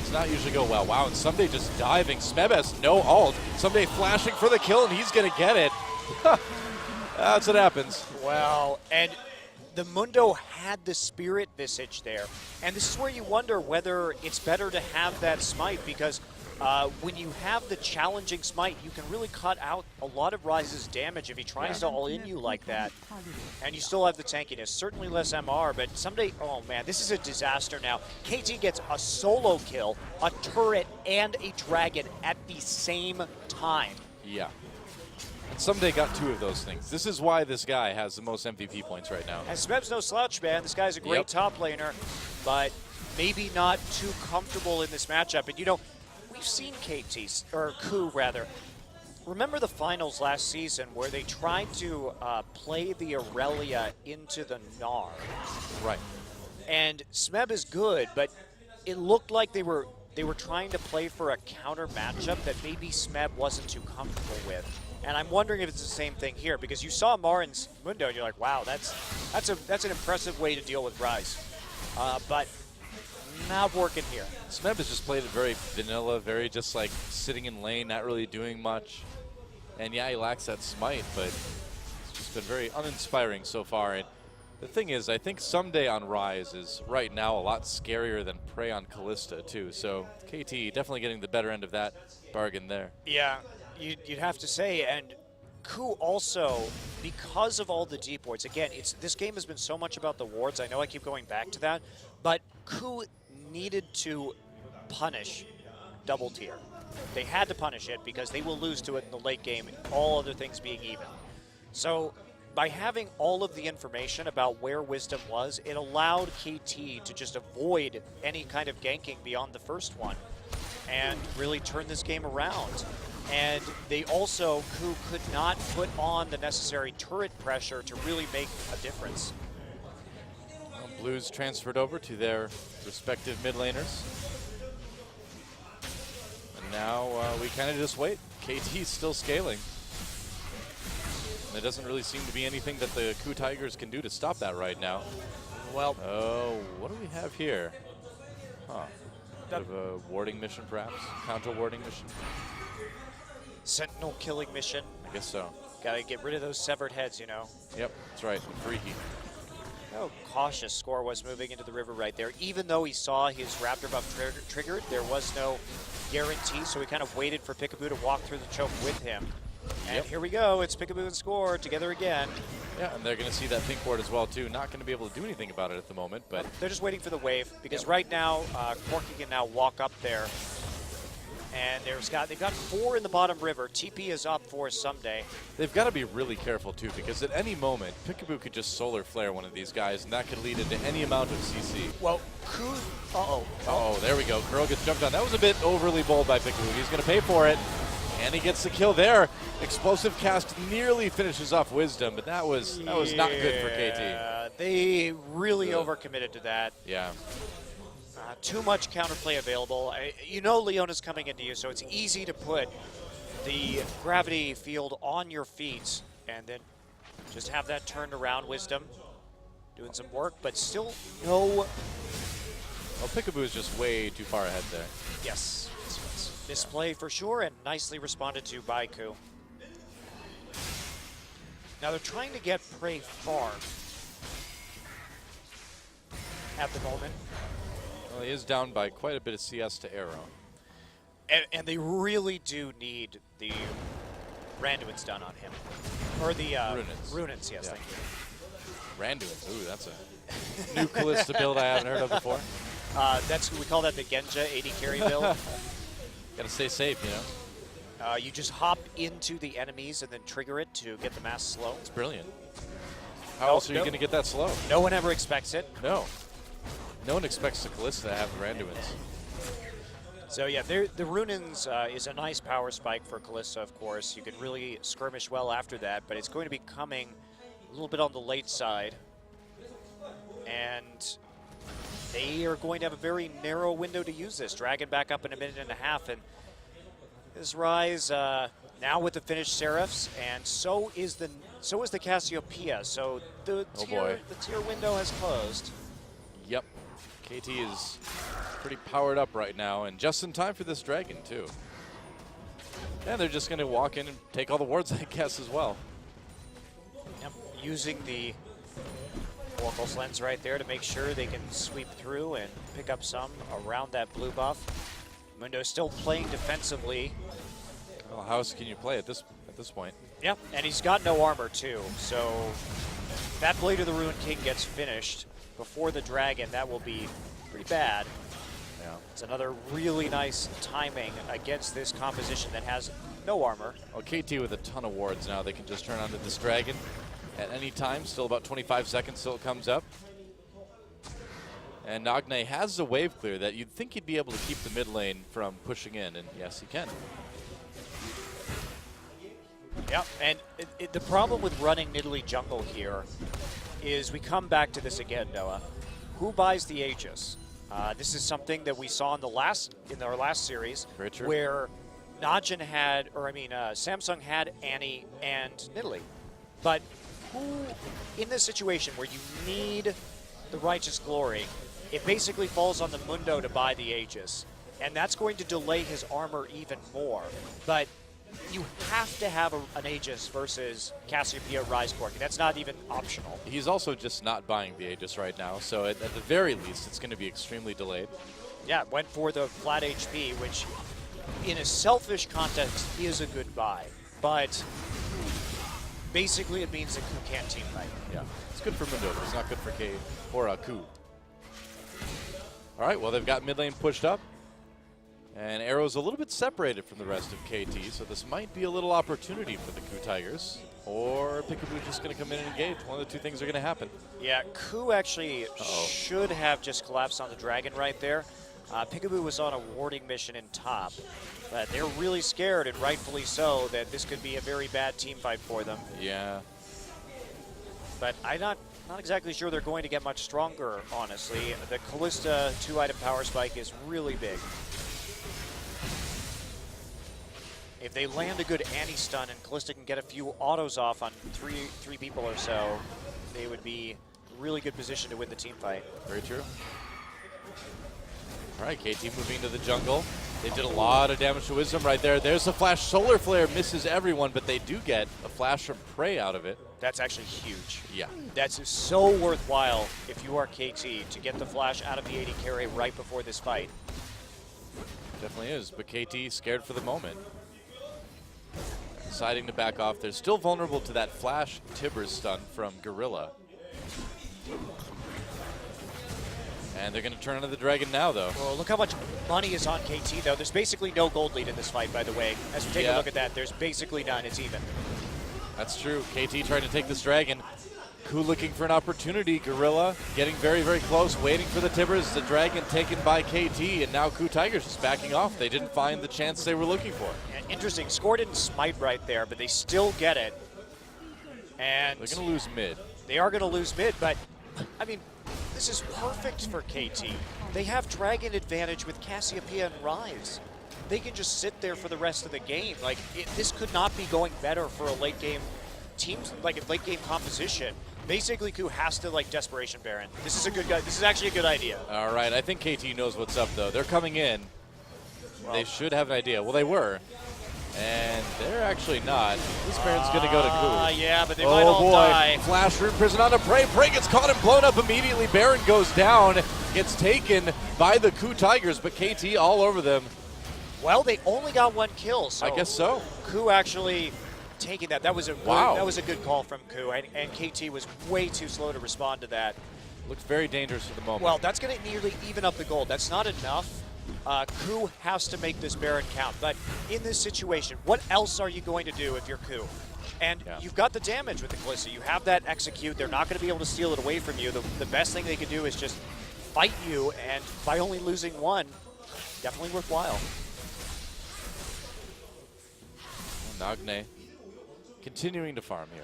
[SPEAKER 1] Does not usually go well. Wow, and Someday just diving. Smeb has no ult. Someday flashing for the kill, and he's going to get it. That's what happens.
[SPEAKER 2] Well, and the Mundo had the Spirit Visage there. And this is where you wonder whether it's better to have that smite, because when you have the challenging smite, you can really cut out a lot of Ryze's damage if he tries to all-in you like that. And you still have the tankiness. Certainly less MR, but someday, oh man, this is a disaster now. KT gets a solo kill, a turret, and a dragon at the same time.
[SPEAKER 1] Yeah. And someday got 2 of those things. This is why this guy has the most MVP points right now.
[SPEAKER 2] And Smeb's no slouch, man. This guy's a great top laner, but maybe not too comfortable in this matchup. And you know, we've seen KOO rather. Remember the finals last season where they tried to play the Aurelia into the Gnar?
[SPEAKER 1] Right.
[SPEAKER 2] And Smeb is good, but it looked like they were trying to play for a counter matchup that maybe Smeb wasn't too comfortable with. And I'm wondering if it's the same thing here, because you saw Marin's Mundo and you're like, wow, that's an impressive way to deal with Ryze. But not working here.
[SPEAKER 1] Smeb has just played it very vanilla, very just like sitting in lane, not really doing much. And yeah, he lacks that smite, but it's just been very uninspiring so far. And the thing is, I think someday on Ryze is right now a lot scarier than Prey on Kalista too. So KT definitely getting the better end of that bargain there.
[SPEAKER 2] Yeah, you'd have to say. And KOO also, because of all the deep wards, again, this game has been so much about the wards. I know I keep going back to that, but KOO needed to punish double tier. They had to punish it because they will lose to it in the late game, all other things being even. So by having all of the information about where Wisdom was, it allowed KT to just avoid any kind of ganking beyond the first one and really turn this game around. And they also, KOO could not put on the necessary turret pressure to really make a difference.
[SPEAKER 1] Well, Blues transferred over to their respective mid laners. And now we kind of just wait. KT's still scaling. There doesn't really seem to be anything that the KOO Tigers can do to stop that right now.
[SPEAKER 2] Well,
[SPEAKER 1] oh, what do we have here? Huh. Bit of a warding mission, perhaps? Counter warding mission?
[SPEAKER 2] Sentinel killing mission.
[SPEAKER 1] I guess so.
[SPEAKER 2] Gotta get rid of those severed heads, you know.
[SPEAKER 1] Yep, that's right. Freaky.
[SPEAKER 2] How cautious Score was moving into the river right there. Even though he saw his Raptor buff triggered, there was no guarantee, so he kind of waited for Peekaboo to walk through the choke with him. And here we go. It's Peekaboo and Score together again.
[SPEAKER 1] Yeah, and they're going to see that pink ward as well, too. Not going to be able to do anything about it at the moment, but...
[SPEAKER 2] They're just waiting for the wave, because right now, Corky can now walk up there. And they've got 4 in the bottom river. TP is up for someday.
[SPEAKER 1] They've got to be really careful, too, because at any moment, Peekaboo could just solar flare one of these guys, and that could lead into any amount of CC.
[SPEAKER 2] Well, KOO...
[SPEAKER 1] Uh-oh, there we go. Curl gets jumped on. That was a bit overly bold by Peekaboo. He's going to pay for it. And he gets the kill there. Explosive cast nearly finishes off Wisdom, but that was not good for KT.
[SPEAKER 2] They really overcommitted to that.
[SPEAKER 1] Yeah.
[SPEAKER 2] Too much counterplay available. You know Leona's coming into you, so it's easy to put the gravity field on your feet and then just have that turned around. Wisdom doing some work, but still no...
[SPEAKER 1] Well, Peekaboo is just way too far ahead there.
[SPEAKER 2] Yes. Misplay for sure, and nicely responded to by KOO. Now they're trying to get Prey far at the moment.
[SPEAKER 1] Well, he is down by quite a bit of CS to Arrow.
[SPEAKER 2] And they really do need the Randuin's done on him. Or the Runins, yes, thank you.
[SPEAKER 1] Randuin, ooh, that's a new Kalista build I haven't heard of before.
[SPEAKER 2] We call that the Genja 80 carry build.
[SPEAKER 1] Gotta stay safe, you know.
[SPEAKER 2] You just hop into the enemies and then trigger it to get the mass slow.
[SPEAKER 1] It's brilliant. How else are you gonna get that slow?
[SPEAKER 2] No one ever expects it.
[SPEAKER 1] No. No one expects the Kalista to have the Randuins.
[SPEAKER 2] So yeah, the Runins is a nice power spike for Kalista, of course. You can really skirmish well after that, but it's going to be coming a little bit on the late side. And they are going to have a very narrow window to use this. Dragon back up in a minute and a half, and this Ryze now with the finished Seraphs, and so is the Cassiopeia. So the tier window has closed.
[SPEAKER 1] Yep. KT is pretty powered up right now, and just in time for this dragon, too. And they're just going to walk in and take all the wards, I guess, as well.
[SPEAKER 2] Yep, using the Oracle's Lens right there to make sure they can sweep through and pick up some around that blue buff. Mundo still playing defensively.
[SPEAKER 1] Well, how else can you play at this point?
[SPEAKER 2] Yeah, and he's got no armor too, so if that Blade of the Ruined King gets finished before the Dragon, that will be pretty bad.
[SPEAKER 1] Yeah.
[SPEAKER 2] It's another really nice timing against this composition that has no armor.
[SPEAKER 1] Well, KT with a ton of wards now. They can just turn onto this Dragon at any time. Still about 25 seconds till it comes up. And Nagne has a wave clear that you'd think he'd be able to keep the mid lane from pushing in, and yes, he can.
[SPEAKER 2] Yep, and the problem with running Nidalee jungle here is we come back to this again, Noah. Who buys the Aegis? This is something that we saw in our last series, where Najin had, Samsung had Annie and Nidalee. But who, in this situation where you need the Righteous Glory, it basically falls on the Mundo to buy the Aegis. And that's going to delay his armor even more. But you have to have an Aegis versus Cassiopeia Rise Corki. That's not even optional.
[SPEAKER 1] He's also just not buying the Aegis right now, so at the very least, it's going to be extremely delayed.
[SPEAKER 2] Yeah, went for the flat HP, which in a selfish context is a good buy. But basically it means that KOO can't team fight.
[SPEAKER 1] Yeah, it's good for Mundo, but it's not good for KOO. All right, well, they've got mid lane pushed up. And Arrow's a little bit separated from the rest of KT, so this might be a little opportunity for the KOO Tigers. Or Peekaboo just going to come in and engage. One of the two things are going to happen.
[SPEAKER 2] Yeah, KOO actually should have just collapsed on the Dragon right there. Peekaboo was on a warding mission in top. But they're really scared, and rightfully so, that this could be a very bad team fight for them.
[SPEAKER 1] Yeah.
[SPEAKER 2] But I'm not exactly sure they're going to get much stronger, honestly. The Kalista 2-item power spike is really big. If they land a good anti-stun and Kalista can get a few autos off on three people or so, they would be in a really good position to win the team fight.
[SPEAKER 1] Very true. All right, KT moving to the jungle. They did a lot of damage to Wisdom right there. There's a flash. Solar Flare misses everyone, but they do get a flash from Prey out of it.
[SPEAKER 2] That's actually huge.
[SPEAKER 1] Yeah.
[SPEAKER 2] That's so worthwhile if you are KT to get the flash out of the AD carry right before this fight.
[SPEAKER 1] Definitely is, but KT scared for the moment. Deciding to back off. They're still vulnerable to that flash Tibbers stun from Gorilla. And they're going to turn onto the Dragon now, though.
[SPEAKER 2] Well, look how much money is on KT, though. There's basically no gold lead in this fight, by the way. As we take a look at that, there's basically none. It's even.
[SPEAKER 1] That's true. KT trying to take this Dragon. KOO looking for an opportunity. Gorilla getting very, very close, waiting for the Tibbers. The Dragon taken by KT, and now KOO Tigers just backing off. They didn't find the chance they were looking for.
[SPEAKER 2] Yeah, interesting. Score didn't smite right there, but they still get it. And
[SPEAKER 1] they're going to lose mid.
[SPEAKER 2] They are going to lose mid, but, I mean, this is perfect for KT. They have Dragon advantage with Cassiopeia and Rise. They can just sit there for the rest of the game. Like, this could not be going better for a late game team, like a late game composition. Basically, KOO has to, like, Desperation Baron. This is a good guy. This is actually a good idea.
[SPEAKER 1] All right, I think KT knows what's up, though. They're coming in. Well, they should have an idea. Well, they were. And they're actually not. This Baron's going to go to KOO.
[SPEAKER 2] Yeah, but they might all die.
[SPEAKER 1] Flash Root Prison on a Prey. Prey gets caught and blown up immediately. Baron goes down, gets taken by the KOO Tigers, but KT all over them.
[SPEAKER 2] Well, they only got one kill, so
[SPEAKER 1] I guess so.
[SPEAKER 2] KOO actually taking that. That was a that was a good call from KOO, and KT was way too slow to respond to that.
[SPEAKER 1] Looks very dangerous for the moment.
[SPEAKER 2] Well, that's going to nearly even up the gold. That's not enough. KOO has to make this Baron count. But in this situation, what else are you going to do if you're KOO? And you've got the damage with the Kalista. You have that execute. They're not going to be able to steal it away from you. The best thing they could do is just fight you, and by only losing one, definitely worthwhile.
[SPEAKER 1] Nagne continuing to farm here.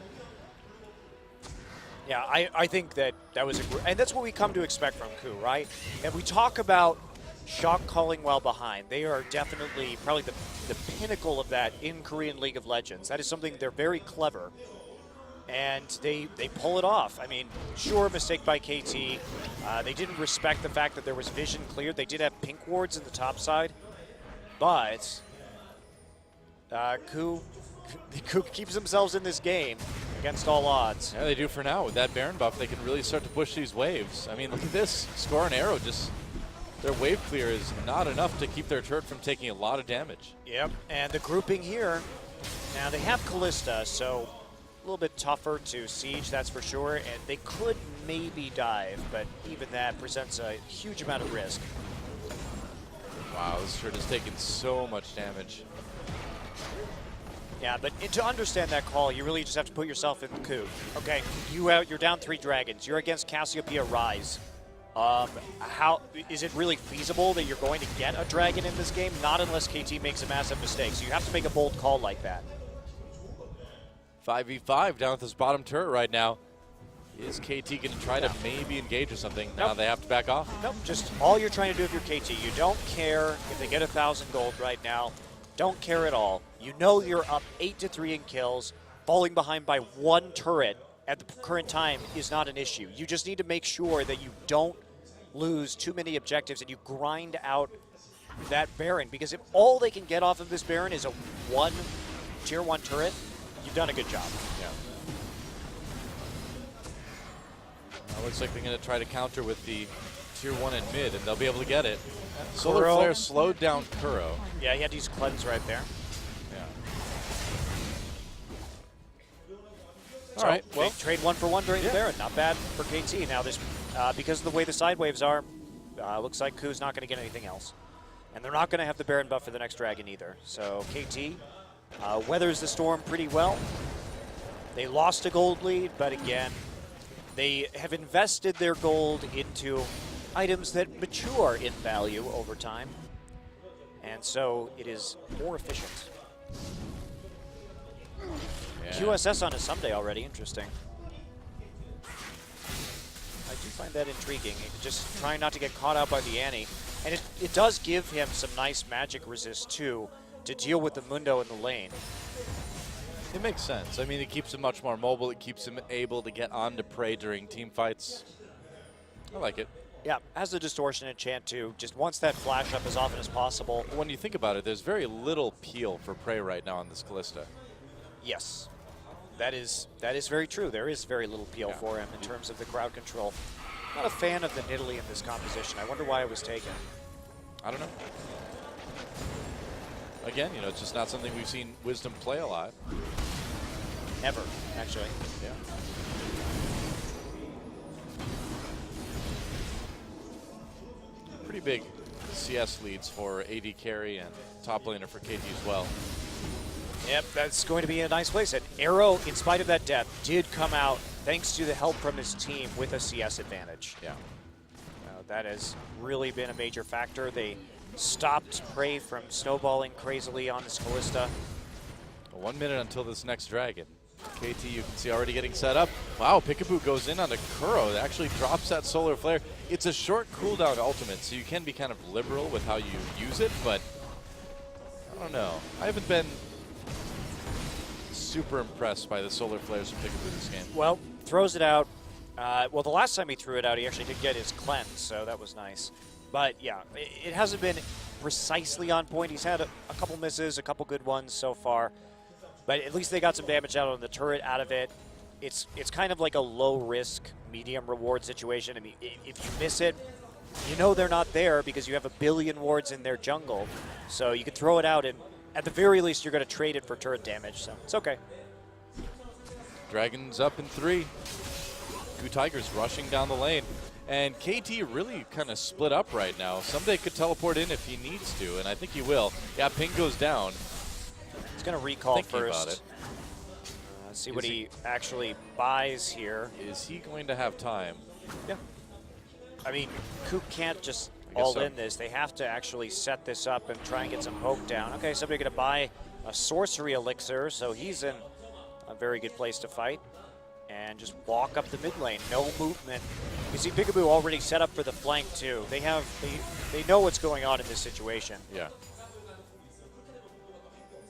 [SPEAKER 2] Yeah, I think that was and that's what we come to expect from KOO, right? And we talk about shock calling while behind. They are definitely probably the pinnacle of that in Korean League of Legends. That is something they're very clever, and they pull it off. I mean, sure, mistake by KT. They didn't respect the fact that there was vision cleared. They did have pink wards in the top side, but KOO keeps themselves in this game against all odds.
[SPEAKER 1] Yeah, they do for now. With that Baron buff, they can really start to push these waves. I mean, look at this. Score and Arrow just their wave clear is not enough to keep their turret from taking a lot of damage.
[SPEAKER 2] Yep, and the grouping here, now they have Callista, so a little bit tougher to siege, that's for sure, and they could maybe dive, but even that presents a huge amount of risk.
[SPEAKER 1] Wow, this turret has taken so much damage.
[SPEAKER 2] Yeah, but to understand that call, you really just have to put yourself in the KOO. Okay, you're down 3 dragons. You're against Cassiopeia Rise. How is it really feasible that you're going to get a dragon in this game? Not unless KT makes a massive mistake. So you have to make a bold call like that.
[SPEAKER 1] 5v5 down with this bottom turret right now. Is KT going to try to maybe engage or something? Now
[SPEAKER 2] Nope.
[SPEAKER 1] they have to back off.
[SPEAKER 2] Nope, just all you're trying to do if you're KT. You don't care if they get 1,000 gold right now. Don't care at all. You know you're up 8-3 in kills. Falling behind by 1 turret at the current time is not an issue. You just need to make sure that you don't lose too many objectives and you grind out that Baron. Because if all they can get off of this Baron is a tier 1 turret, you've done a good job.
[SPEAKER 1] Yeah. Looks like they're going to try to counter with the tier 1 and mid, and they'll be able to get it. Solar
[SPEAKER 2] KOO.
[SPEAKER 1] Flare slowed down KOO.
[SPEAKER 2] Yeah, he had to use Cleanse right there.
[SPEAKER 1] Yeah.
[SPEAKER 2] So
[SPEAKER 1] All right,
[SPEAKER 2] they
[SPEAKER 1] well,
[SPEAKER 2] trade 1 for 1 during the Baron. Not bad for KT. Now, this because of the way the side waves are, looks like KOO's not going to get anything else. And they're not going to have the Baron buff for the next dragon either. So KT weathers the storm pretty well. They lost a gold lead, but again, they have invested their gold into items that mature in value over time. And so it is more efficient.
[SPEAKER 1] yeah.
[SPEAKER 2] QSS on a Someday already, interesting. I do find that intriguing, just trying not to get caught out by the Annie. And it does give him some nice magic resist too, to deal with the Mundo in the lane.
[SPEAKER 1] It makes sense. I mean, it keeps him much more mobile. It keeps him able to get on to prey during team fights. I like it.
[SPEAKER 2] Yeah, has the distortion enchant too, just wants that flash up as often as possible.
[SPEAKER 1] When you think about it, there's very little peel for prey right now on this Callista.
[SPEAKER 2] Yes, that is very true. There is very little peel
[SPEAKER 1] Yeah.
[SPEAKER 2] for him in terms of the crowd control. Not a fan of the Nidalee in this composition. I wonder why it was taken.
[SPEAKER 1] I don't know. Again, you know, it's just not something we've seen Wisdom play a lot.
[SPEAKER 2] Ever, actually.
[SPEAKER 1] Yeah. Pretty big CS leads for AD carry and top laner for KT as well.
[SPEAKER 2] Yep, that's going to be a nice place. And Arrow, in spite of that death, did come out thanks to the help from his team with a CS advantage.
[SPEAKER 1] Yeah.
[SPEAKER 2] That has really been a major factor. They stopped Prey from snowballing crazily on this Callista.
[SPEAKER 1] 1 minute until this next dragon. KT, you can see already getting set up. Wow, Peekaboo goes in on the KOO. It actually drops that Solar Flare. It's a short cooldown ultimate, so you can be kind of liberal with how you use it, but I don't know. I haven't been super impressed by the Solar Flares from Peekaboo this game.
[SPEAKER 2] Well, throws it out. Well, the last time he threw it out, he actually did get his cleanse, so that was nice. But yeah, it hasn't been precisely on point. He's had a couple misses, a couple good ones so far. But at least they got some damage out on the turret out of it. It's kind of like a low-risk, medium-reward situation. I mean, if you miss it, you know they're not there because you have 1 billion wards in their jungle. So you can throw it out, and at the very least, you're going to trade it for turret damage. So it's okay.
[SPEAKER 1] Dragon's up in 3. KOO Tigers rushing down the lane. And KT really kind of split up right now. Someday could teleport in if he needs to, and I think he will. Yeah, ping goes down.
[SPEAKER 2] He's going to recall
[SPEAKER 1] Thinking
[SPEAKER 2] first.
[SPEAKER 1] about it.
[SPEAKER 2] See what he actually buys here.
[SPEAKER 1] Is he going to have time?
[SPEAKER 2] Yeah. I mean, KOO can't just
[SPEAKER 1] I guess
[SPEAKER 2] all
[SPEAKER 1] so.
[SPEAKER 2] in this. They have to actually set this up and try and get some poke down. Okay, somebody going to buy a sorcery elixir, so he's in a very good place to fight. And just walk up the mid lane, no movement. You see Peekaboo already set up for the flank too. They know what's going on in this situation.
[SPEAKER 1] Yeah.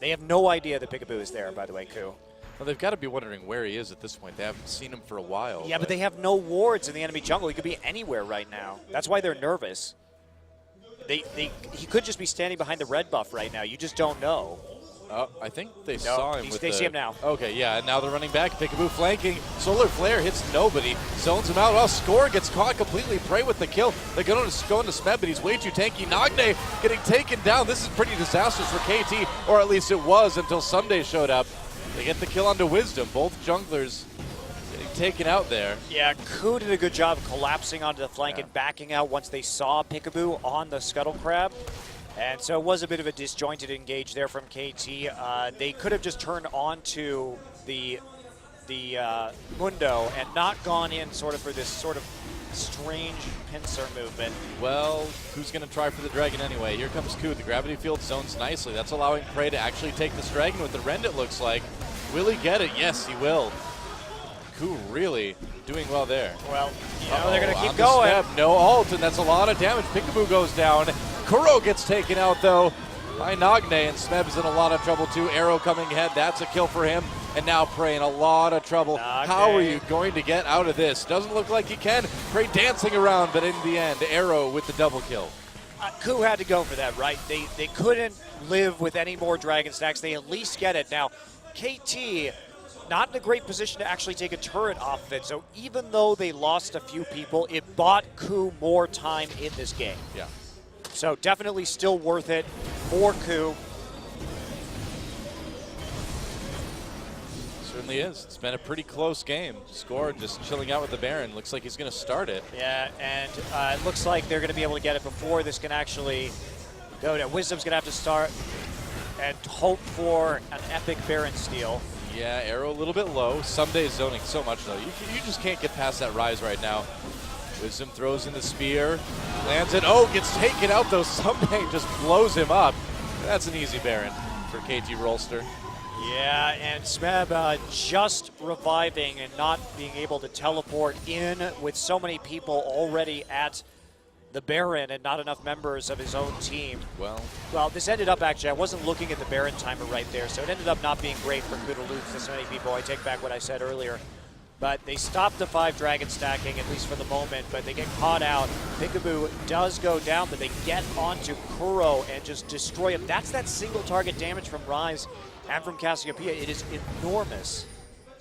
[SPEAKER 2] They have no idea that Peekaboo is there, by the way, KOO.
[SPEAKER 1] Well, they've got to be wondering where he is at this point. They haven't seen him for a while.
[SPEAKER 2] Yeah, but they have no wards in the enemy jungle. He could be anywhere right now. That's why they're nervous. He could just be standing behind the red buff right now. You just don't know.
[SPEAKER 1] Oh, I think they saw him.
[SPEAKER 2] They see him now.
[SPEAKER 1] Okay, yeah, and now they're running back. Peekaboo flanking. Solar Flare hits nobody. Zones him out. Oh, Score gets caught completely. Prey with the kill. They're going to Smeb, but he's way too tanky. Nagne getting taken down. This is pretty disastrous for KT, or at least it was until Someday showed up. They get the kill onto Wisdom. Both junglers getting taken out there.
[SPEAKER 2] Yeah, KOO did a good job of collapsing onto the flank and backing out once they saw Peekaboo on the Scuttle Crab. And so it was a bit of a disjointed engage there from KT. They could have just turned on to the Mundo and not gone in sort of for this sort of strange pincer movement.
[SPEAKER 1] Well, who's going to try for the Dragon anyway? Here comes KOO. The gravity field zones nicely. That's allowing Prey to actually take this Dragon with the Rend, it looks like. Will he get it? Yes, he will. KOO really doing well there.
[SPEAKER 2] Well, you know, they're going to keep going.
[SPEAKER 1] Step, no ult, and that's a lot of damage. Peekaboo goes down. KOO gets taken out, though, by Nagne, and Smeb is in a lot of trouble, too. Arrow coming ahead. That's a kill for him. And now Prey in a lot of trouble.
[SPEAKER 2] Nagne.
[SPEAKER 1] How are you going to get out of this? Doesn't look like you can. Prey dancing around, but in the end, Arrow with the double kill.
[SPEAKER 2] KOO had to go for that, right? They couldn't live with any more Dragon stacks. They at least get it. Now, KT, not in a great position to actually take a turret off of it. So even though they lost a few people, it bought KOO more time in this game.
[SPEAKER 1] Yeah.
[SPEAKER 2] So definitely still worth it for KOO.
[SPEAKER 1] Certainly is. It's been a pretty close game. Score just chilling out with the Baron. Looks like he's going to start it.
[SPEAKER 2] Yeah, and it looks like they're going to be able to get it before this can actually go down. Wisdom's going to have to start and hope for an epic Baron steal.
[SPEAKER 1] Yeah, Arrow a little bit low. Someday zoning so much, though. You just can't get past that Rise right now. Wisdom throws in the spear, lands it. Oh, gets taken out, though. Someday just blows him up. That's an easy Baron for KT Rolster.
[SPEAKER 2] Yeah, and Smeb just reviving and not being able to teleport in with so many people already at the Baron and not enough members of his own team. Well, this ended up actually, I wasn't looking at the Baron timer right there, so it ended up not being great for KOO to lose to so many people. I take back what I said earlier. But they stopped the 5 Dragon stacking, at least for the moment, but they get caught out. Peekaboo does go down, but they get onto KOO and just destroy him. That's that single target damage from Rise and from Cassiopeia. It is enormous.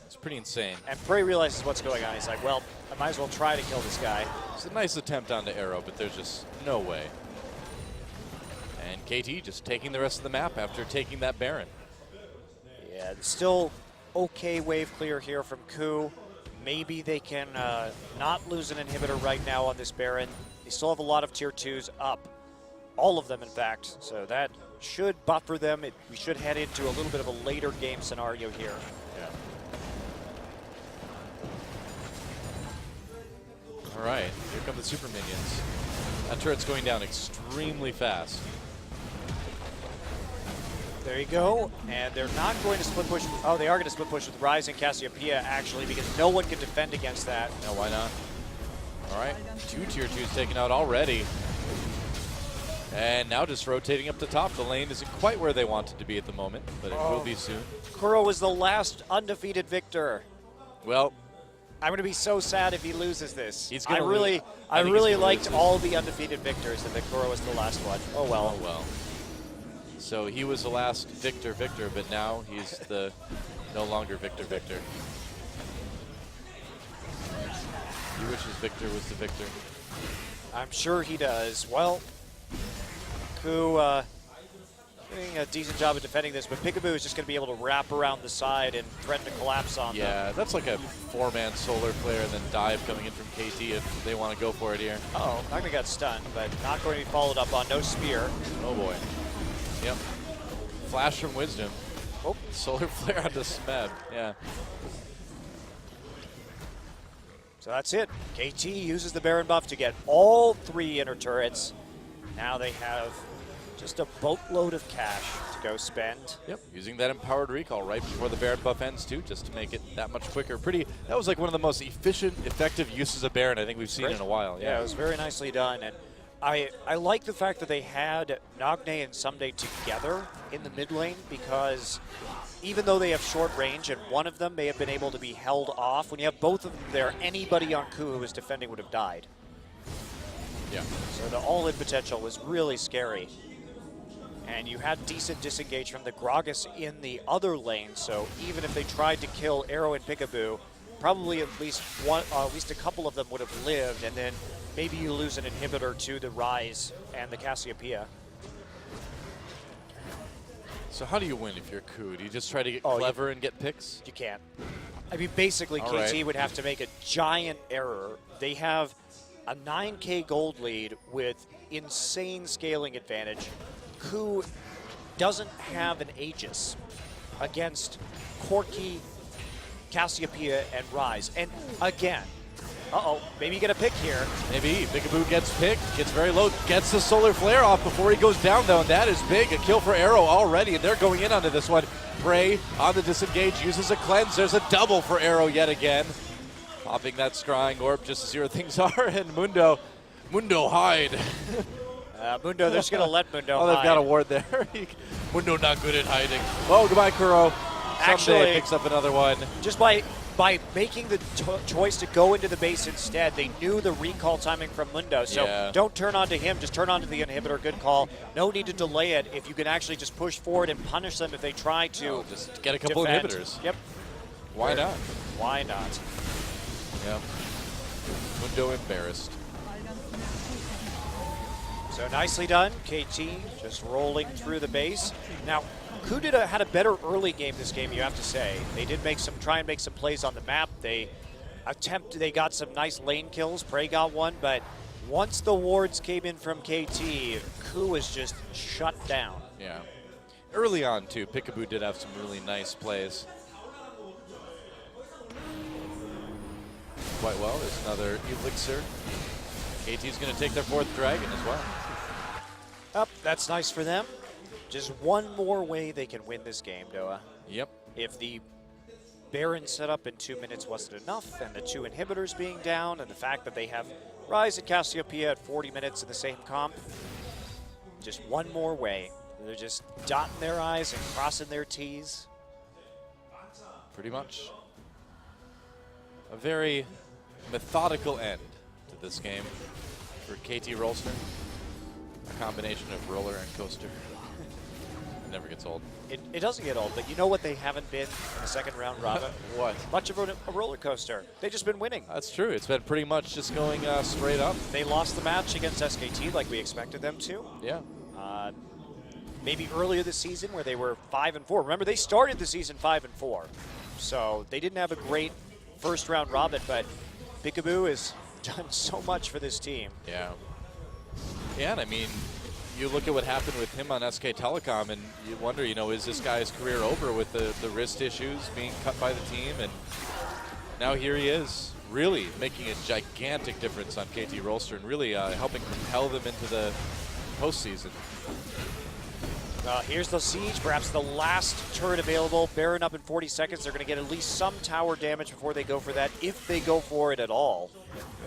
[SPEAKER 1] It's pretty insane.
[SPEAKER 2] And Prey realizes what's going on. He's like, well, I might as well try to kill this guy.
[SPEAKER 1] It's a nice attempt on the Arrow, but there's just no way. And KT just taking the rest of the map after taking that Baron.
[SPEAKER 2] Yeah, still okay wave clear here from KOO. Maybe they can not lose an inhibitor right now on this Baron. They still have a lot of tier 2s up. All of them, in fact. So that should buffer them. We should head into a little bit of a later game scenario here.
[SPEAKER 1] Yeah. All right, here come the super minions. That turret's going down extremely fast.
[SPEAKER 2] There you go, and they're not going to split push. Oh, they are going to split push with Rise and Cassiopeia, actually, because no one can defend against that.
[SPEAKER 1] No, why not? All right, 2 tier 2s taken out already. And now just rotating up the top. The lane isn't quite where they want it to be at the moment, but it will be soon.
[SPEAKER 2] KOO was the last undefeated victor.
[SPEAKER 1] Well,
[SPEAKER 2] I'm going to be so sad if he loses this.
[SPEAKER 1] He's
[SPEAKER 2] I
[SPEAKER 1] gonna
[SPEAKER 2] really liked all the undefeated victors, and KOO was the last one. Oh well.
[SPEAKER 1] Oh well. So he was the last victor, but now he's the no longer victor. He wishes Victor was the victor.
[SPEAKER 2] I'm sure he does. Well, KOO doing a decent job of defending this, but Peekaboo is just going to be able to wrap around the side and threaten to collapse on them.
[SPEAKER 1] Yeah, that's like a 4-man Solar Flare and then dive coming in from KT if they want to go for it here.
[SPEAKER 2] Uh-oh, Nagne got stunned, but not going to be followed up on. No spear.
[SPEAKER 1] Oh boy. Yep. Flash from Wisdom.
[SPEAKER 2] Oh,
[SPEAKER 1] Solar Flare onto Smeb. Yeah.
[SPEAKER 2] So that's it. KT uses the Baron buff to get all 3 inner turrets. Now they have just a boatload of cash to go spend.
[SPEAKER 1] Yep, using that empowered recall right before the Baron buff ends too, just to make it that much quicker. That was like one of the most efficient, effective uses of Baron I think we've seen in a while.
[SPEAKER 2] Yeah, it was very nicely done. And I like the fact that they had Nagne and Someday together in the mid lane, because even though they have short range and one of them may have been able to be held off, when you have both of them there, anybody on KOO who was defending would have died.
[SPEAKER 1] Yeah.
[SPEAKER 2] So the all-in potential was really scary. And you had decent disengage from the Gragas in the other lane, so even if they tried to kill Arrow and Peekaboo, probably at least a couple of them would have lived, and then maybe you lose an inhibitor to the Ryze and the Cassiopeia.
[SPEAKER 1] So how do you win if you're KOO? Do you just try to get clever and get picks?
[SPEAKER 2] You can't. I mean, basically, KT would have to make a giant error. They have a 9K gold lead with insane scaling advantage. KOO doesn't have an Aegis against Corki, Cassiopeia, and Ryze. And again, maybe you get a pick here.
[SPEAKER 1] Maybe. Peekaboo gets picked, gets very low, gets the solar flare off before he goes down, though, and that is big. A kill for Arrow already, and they're going in onto this one. Prey on the disengage, uses a cleanse. There's a double for Arrow yet again. Popping that scrying orb just to see where things are, and Mundo hide.
[SPEAKER 2] Mundo, they're just going to let Mundo hide.
[SPEAKER 1] They've got a ward there. Mundo not good at hiding. Oh, goodbye, Kuro. Someday picks up another one.
[SPEAKER 2] Just by making the choice to go into the base instead, they knew the recall timing from Mundo. So don't turn on to him, just turn on to the inhibitor. Good call. No need to delay it if you can actually just push forward and punish them if they try to.
[SPEAKER 1] Just get a couple inhibitors.
[SPEAKER 2] Yep.
[SPEAKER 1] Why not?
[SPEAKER 2] Why not?
[SPEAKER 1] Yeah. Mundo embarrassed.
[SPEAKER 2] So nicely done. KT just rolling through the base. Now, KOO had a better early game this game, you have to say. They did try and make some plays on the map. They got some nice lane kills. Prey got one, but once the wards came in from KT, KOO was just shut down.
[SPEAKER 1] Yeah. Early on, too, Peekaboo did have some really nice plays. Quite well. There's another Elixir. KT's going to take their 4th dragon as well.
[SPEAKER 2] That's nice for them. Just one more way they can win this game, Doa.
[SPEAKER 1] Yep.
[SPEAKER 2] If the Baron setup in 2 minutes wasn't enough, and the 2 inhibitors being down, and the fact that they have Ryze and Cassiopeia at 40 minutes in the same comp, just one more way. They're just dotting their I's and crossing their T's.
[SPEAKER 1] Pretty much. A very methodical end to this game for KT Rolster. A combination of roller and coaster. It never gets old.
[SPEAKER 2] It doesn't get old, but you know what they haven't been in the second round robin?
[SPEAKER 1] What?
[SPEAKER 2] Much of a roller coaster. They've just been winning.
[SPEAKER 1] That's true. It's been pretty much just going straight up.
[SPEAKER 2] They lost the match against SKT like we expected them to.
[SPEAKER 1] Yeah.
[SPEAKER 2] Maybe earlier this season where they were 5-4. Remember, they started the season 5-4. So they didn't have a great first round robin, but Peekaboo has done so much for this team.
[SPEAKER 1] Yeah. Yeah, and I mean, you look at what happened with him on SK Telecom, and you wonder, is this guy's career over with the wrist issues, being cut by the team, and now here he is, really making a gigantic difference on KT Rolster and really helping propel them into the postseason.
[SPEAKER 2] Here's the siege, perhaps the last turret available. Baron up in 40 seconds. They're going to get at least some tower damage before they go for that, if they go for it at all.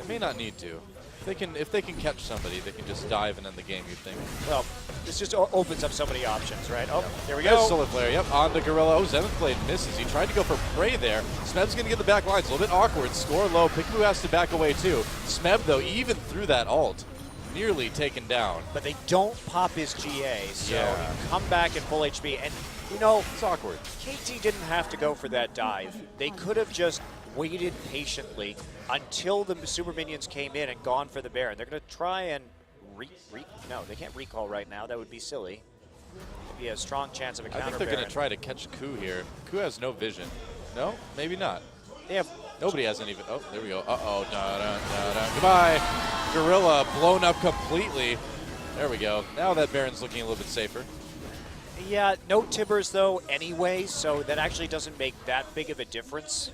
[SPEAKER 1] They may not need to. If they can catch somebody, they can just dive and end the game, you'd think.
[SPEAKER 2] Well, this just opens up so many options, right? Oh, there we
[SPEAKER 1] There's
[SPEAKER 2] go.
[SPEAKER 1] Solar Flare, yep, on the Gorilla. Oh, Zenith Blade misses. He tried to go for Prey there. Smeb's going to get the back lines. A little bit awkward. Score low. Peekaboo has to back away, too. Smeb, though, even through that ult, nearly taken down.
[SPEAKER 2] But they don't pop his GA, so he come back at full HP. And,
[SPEAKER 1] it's awkward.
[SPEAKER 2] KT didn't have to go for that dive. They could have just waited patiently until the super minions came in and gone for the Baron. They're going to try and no, they can't recall right now. That would be silly. Maybe a strong chance of a counter.
[SPEAKER 1] I think they're going to try to catch KOO here. KOO has no vision. No, maybe not.
[SPEAKER 2] They have.
[SPEAKER 1] Nobody has any. Oh, there we go. Uh-oh. Da-da. Goodbye. Gorilla blown up completely. There we go. Now that Baron's looking a little bit safer.
[SPEAKER 2] Yeah, no Tibbers, though, anyway, so that actually doesn't make that big of a difference.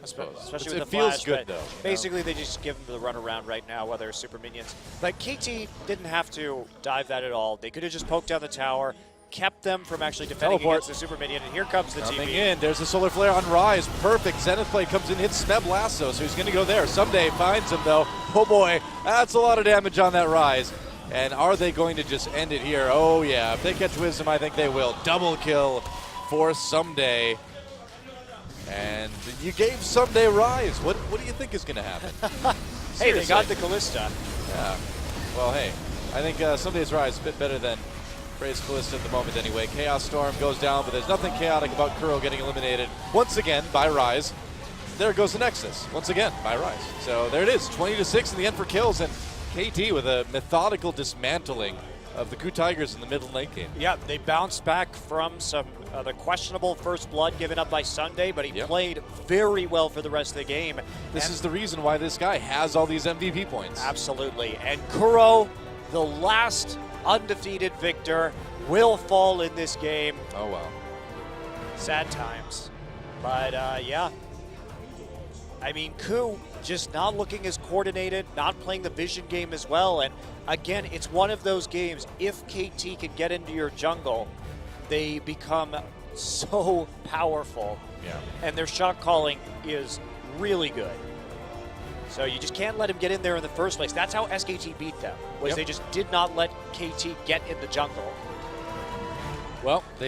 [SPEAKER 2] Especially with the
[SPEAKER 1] feels
[SPEAKER 2] flash,
[SPEAKER 1] good, though.
[SPEAKER 2] Basically, they just give them the runaround right now while they're super minions. But KT didn't have to dive that at all. They could have just poked down the tower, kept them from actually defending against the super minion, and here comes the
[SPEAKER 1] Coming
[SPEAKER 2] TV.
[SPEAKER 1] in, there's the Solar Flare on Ryze. Perfect. Zenith Blade comes in, hits Smeb Lasso, so he's going to go there. Someday finds him, though. Oh, boy. That's a lot of damage on that Ryze. And are they going to just end it here? Oh, yeah. If they catch Wisdom, I think they will. Double kill for Someday. And you gave Someday Ryze. What do you think is going to happen?
[SPEAKER 2] Hey, they got the Callista.
[SPEAKER 1] Yeah. Well, hey, I think Someday's Ryze is a bit better than Praise Callista at the moment anyway. Chaos Storm goes down, but there's nothing chaotic about KOO getting eliminated once again by Rise. There goes the Nexus, once again by Rise. So there it is, 20-6 in the end for kills, and KT with a methodical dismantling of the KOO Tigers in the middle late game.
[SPEAKER 2] Yeah, they bounced back from some the questionable first blood given up by Sunday, but he played very well for the rest of the game.
[SPEAKER 1] This is the reason why this guy has all these MVP points.
[SPEAKER 2] Absolutely. And KOO, the last undefeated victor, will fall in this game.
[SPEAKER 1] Oh, well.
[SPEAKER 2] Sad times. But, yeah. I mean, KOO just not looking as coordinated, not playing the vision game as well. And, again, it's one of those games, if KT can get into your jungle, they become so powerful.
[SPEAKER 1] Yeah.
[SPEAKER 2] And their shot calling is really good. So you just can't let him get in there in the first place. That's how SKT beat them, was they just did not let KT get in the jungle.
[SPEAKER 1] Well, they